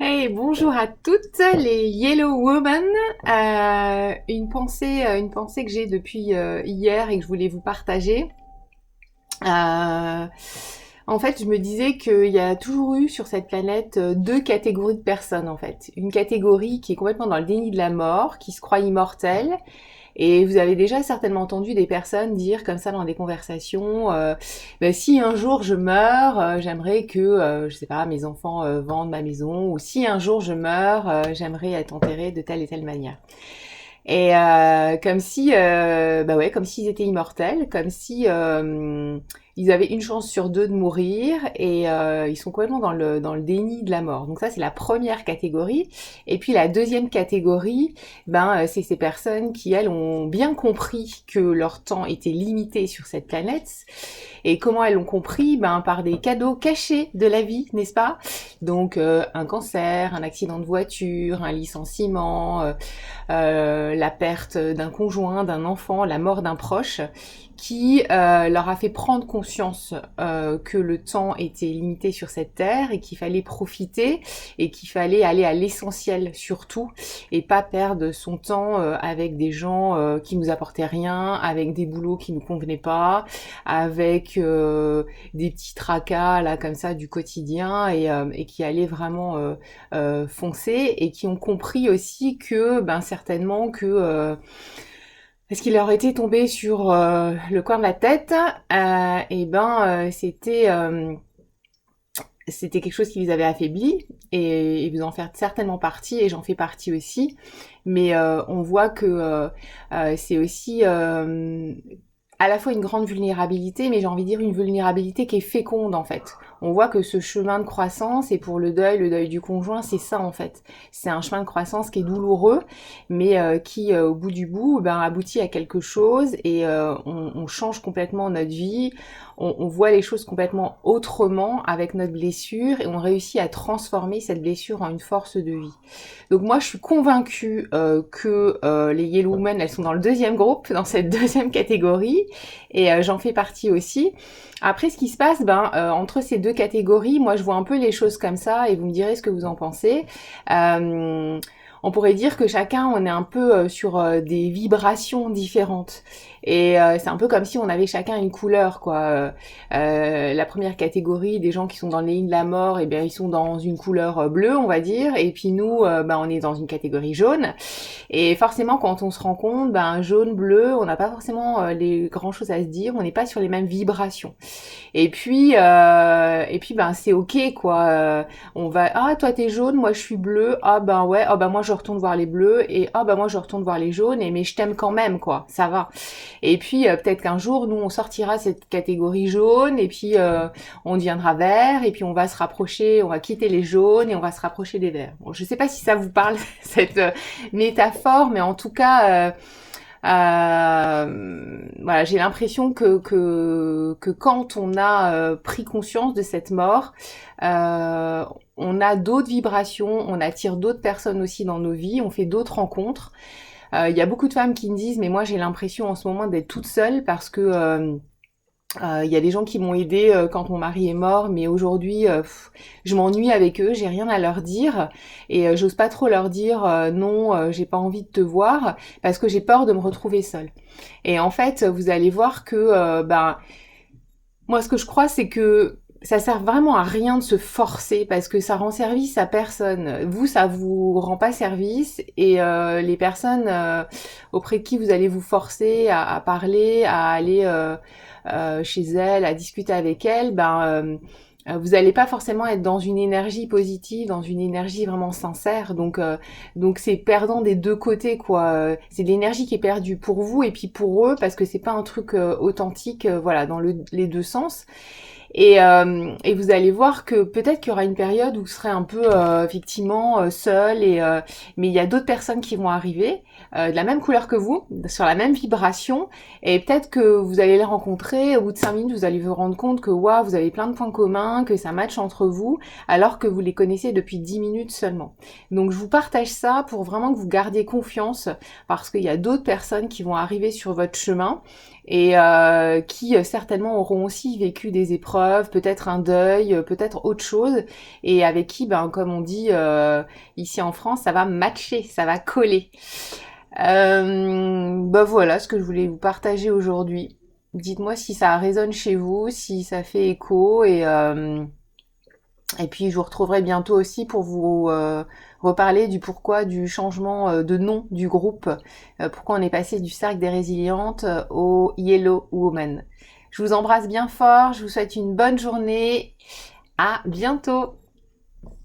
Hey, bonjour à toutes les Yellow Women. Une pensée que j'ai depuis hier et que je voulais vous partager. Euh, En fait, je me disais qu'il y a toujours eu sur cette planète deux catégories de personnes en fait. Une catégorie qui est complètement dans le déni de la mort, qui se croit immortelle. Et vous avez déjà certainement entendu des personnes dire comme ça dans des conversations, bah, si un jour je meurs, j'aimerais que, je sais pas, mes enfants vendent ma maison, ou si un jour je meurs, j'aimerais être enterrée de telle et telle manière. Et comme si, bah ouais, comme s'ils étaient immortels, comme si ils avaient une chance sur deux de mourir, et ils sont complètement dans le déni de la mort. Donc ça, c'est la première catégorie. Et puis la deuxième catégorie, ben c'est ces personnes qui elles ont bien compris que leur temps était limité sur cette planète. Et comment elles l'ont compris? Ben par des cadeaux cachés de la vie, n'est-ce pas? Donc un cancer, un accident de voiture, un licenciement, la perte d'un conjoint, d'un enfant, la mort d'un proche, qui leur a fait prendre conscience que le temps était limité sur cette terre et qu'il fallait profiter et qu'il fallait aller à l'essentiel surtout et pas perdre son temps avec des gens qui nous apportaient rien, avec des boulots qui nous convenaient pas, avec des petits tracas là comme ça du quotidien et qui allaient vraiment foncer et qui ont compris aussi que ben certainement que ce qui leur était tombé sur le coin de la tête, et ben c'était quelque chose qui les avait affaiblis et vous en faites certainement partie et j'en fais partie aussi. Mais on voit que c'est aussi à la fois une grande vulnérabilité, mais j'ai envie de dire une vulnérabilité qui est féconde en fait. On voit que ce chemin de croissance, et pour le deuil du conjoint, c'est ça en fait. C'est un chemin de croissance qui est douloureux, mais qui, au bout du bout, ben, aboutit à quelque chose et on change complètement notre vie. On voit les choses complètement autrement avec notre blessure et on réussit à transformer cette blessure en une force de vie. Donc moi, je suis convaincue que les Yellow Women, elles sont dans le deuxième groupe, dans cette deuxième catégorie, et j'en fais partie aussi. Après, ce qui se passe, ben, entre ces deux catégories, moi, je vois un peu les choses comme ça, et vous me direz ce que vous en pensez. Euh, on pourrait dire que chacun, on est un peu sur des vibrations différentes. Et c'est un peu comme si on avait chacun une couleur, quoi. La première catégorie, des gens qui sont dans le déni de la mort, eh bien, ils sont dans une couleur bleue, on va dire. Et puis nous, ben, on est dans une catégorie jaune. Et forcément, quand on se rend compte, ben, jaune, bleu, on n'a pas forcément les grands choses à se dire. On n'est pas sur les mêmes vibrations. Et puis ben c'est ok quoi. On va toi t'es jaune, moi je suis bleu. Ah ben ouais, ah ben moi je retourne voir les bleus et ah ben moi je retourne voir les jaunes. Et mais je t'aime quand même quoi. Ça va. Et puis peut-être qu'un jour nous on sortira cette catégorie jaune et puis on deviendra vert et puis on va se rapprocher, on va quitter les jaunes et on va se rapprocher des verts. Bon, je sais pas si ça vous parle cette métaphore, mais en tout cas. Voilà, j'ai l'impression que quand on a pris conscience de cette mort, euh, on a d'autres vibrations, on attire d'autres personnes aussi dans nos vies, on fait d'autres rencontres. Il y a beaucoup de femmes qui me disent, mais moi j'ai l'impression en ce moment d'être toute seule parce que y a des gens qui m'ont aidé quand mon mari est mort, mais aujourd'hui, je m'ennuie avec eux, j'ai rien à leur dire et j'ose pas trop leur dire non, j'ai pas envie de te voir parce que j'ai peur de me retrouver seule. Et en fait, vous allez voir que ben moi ce que je crois c'est que ça sert vraiment à rien de se forcer parce que ça rend service à personne. Vous, ça vous rend pas service et les personnes auprès de qui vous allez vous forcer à parler, à aller chez elles, à discuter avec elles, ben vous n'allez pas forcément être dans une énergie positive, dans une énergie vraiment sincère. Donc c'est perdant des deux côtés quoi. C'est de l'énergie qui est perdue pour vous et puis pour eux parce que c'est pas un truc authentique, voilà, dans les deux sens. Et vous allez voir que peut-être qu'il y aura une période où vous serez un peu effectivement seul mais il y a d'autres personnes qui vont arriver de la même couleur que vous, sur la même vibration et peut-être que vous allez les rencontrer au bout de 5 minutes, vous allez vous rendre compte que waouh, vous avez plein de points communs, que ça match entre vous alors que vous les connaissez depuis 10 minutes seulement. Donc je vous partage ça pour vraiment que vous gardiez confiance parce qu'il y a d'autres personnes qui vont arriver sur votre chemin et qui certainement auront aussi vécu des épreuves, peut-être un deuil, peut-être autre chose, et avec qui, ben, comme on dit ici en France, ça va matcher, ça va coller. Bah voilà ce que je voulais vous partager aujourd'hui. Dites-moi si ça résonne chez vous, si ça fait écho et puis je vous retrouverai bientôt aussi pour vous reparler du pourquoi du changement de nom du groupe, pourquoi on est passé du Cercle des Résilientes au Yellow Woman. Je vous embrasse bien fort, je vous souhaite une bonne journée, à bientôt.